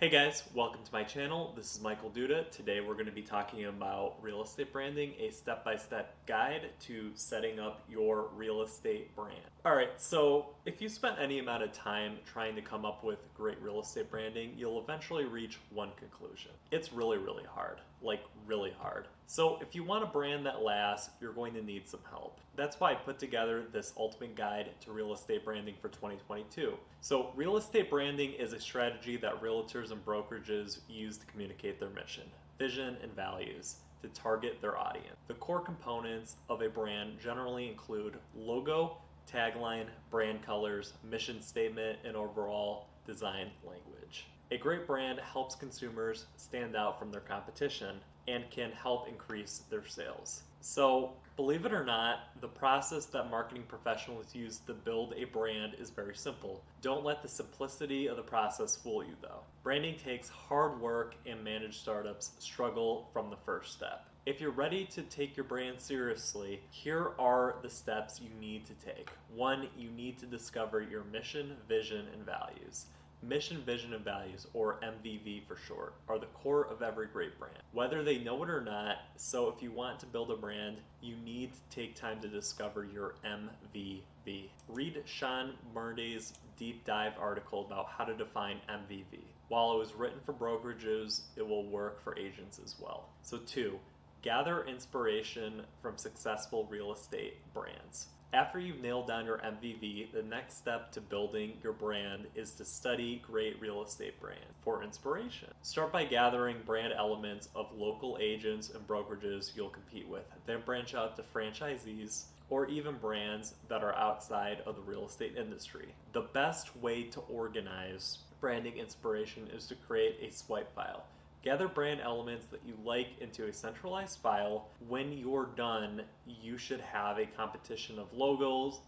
Hey guys, welcome to my channel. This is Michael Duda. Today we're going to be talking about real estate branding, a step-by-step guide to setting up your real estate brand. Alright, so if you spent any amount of time trying to come up with great real estate branding, you'll eventually reach one conclusion. It's really hard. Like really hard. So if you want a brand that lasts, you're going to need some help. That's why I put together this ultimate guide to real estate branding for 2022. So real estate branding is a strategy that realtors and brokerages use to communicate their mission, vision, and values to target their audience. The core components of a brand generally include logo, tagline, brand colors, mission statement, and overall design language. A great brand helps consumers stand out from their competition and can help increase their sales. So, believe it or not, the process that marketing professionals use to build a brand is very simple. Don't let the simplicity of the process fool you though. Branding takes hard work and managed startups struggle from the first step. If you're ready to take your brand seriously, here are the steps you need to take. 1, you need to discover your mission, vision, and values. Mission, vision, and values, or MVV for short, are the core of every great brand, whether they know it or not. So if you want to build a brand, you need to take time to discover your MVV. Read Sean Murday's deep dive article about how to define MVV. While it was written for brokerages, it will work for agents as well. So 2, gather inspiration from successful real estate brands. After you've nailed down your MVV, the next step to building your brand is to study great real estate brands for inspiration. Start by gathering brand elements of local agents and brokerages you'll compete with. Then branch out to franchisees or even brands that are outside of the real estate industry. The best way to organize branding inspiration is to create a swipe file. Gather brand elements that you like into a centralized file. When you're done, you should have a competition of logos,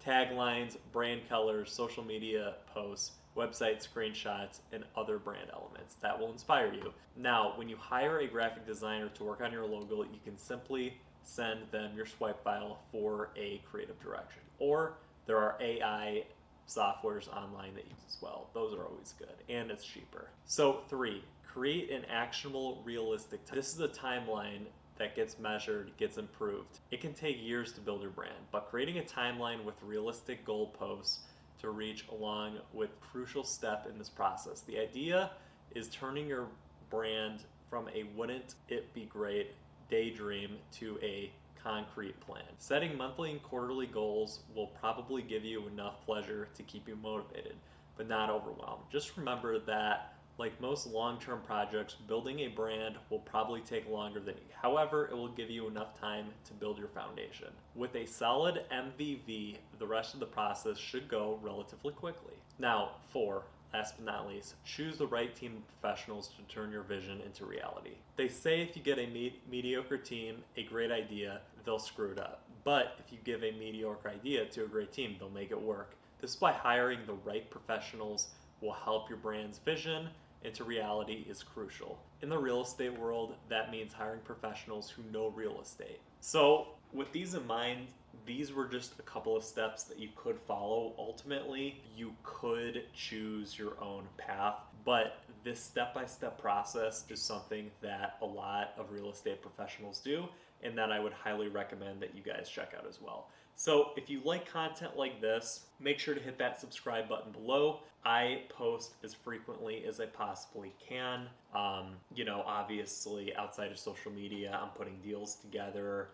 taglines, brand colors, social media posts, website screenshots, and other brand elements that will inspire you. Now, when you hire a graphic designer to work on your logo, you can simply send them your swipe file for a creative direction. Or there are AI softwares online that use as well. Those are always good, and it's cheaper. So 3, create an actionable, realistic This is a timeline that gets measured, gets improved. It can take years to build your brand, but creating a timeline with realistic goalposts to reach along with crucial step in this process. The idea is turning your brand from a wouldn't it be great daydream to a concrete plan. Setting monthly and quarterly goals will probably give you enough pleasure to keep you motivated, but not overwhelmed. Just remember that, like most long-term projects, building a brand will probably take longer than you. However, it will give you enough time to build your foundation. With a solid MVV, the rest of the process should go relatively quickly. Now, 4, last but not least, choose the right team of professionals to turn your vision into reality. They say if you get a mediocre team, a great idea, they'll screw it up. But if you give a mediocre idea to a great team, they'll make it work. This is why hiring the right professionals will help your brand's vision into reality is crucial. In the real estate world, that means hiring professionals who know real estate. So with these in mind, these were just a couple of steps that you could follow. Ultimately, you could choose your own path, but this step-by-step process is something that a lot of real estate professionals do, and that I would highly recommend that you guys check out as well. So if you like content like this, make sure to hit that subscribe button below. I post as frequently as I possibly can. Obviously outside of social media, I'm putting deals together,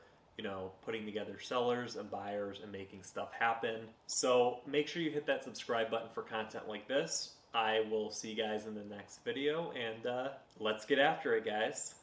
putting together sellers and buyers and making stuff happen. So make sure you hit that subscribe button for content like this. I will see you guys in the next video, and let's get after it, guys.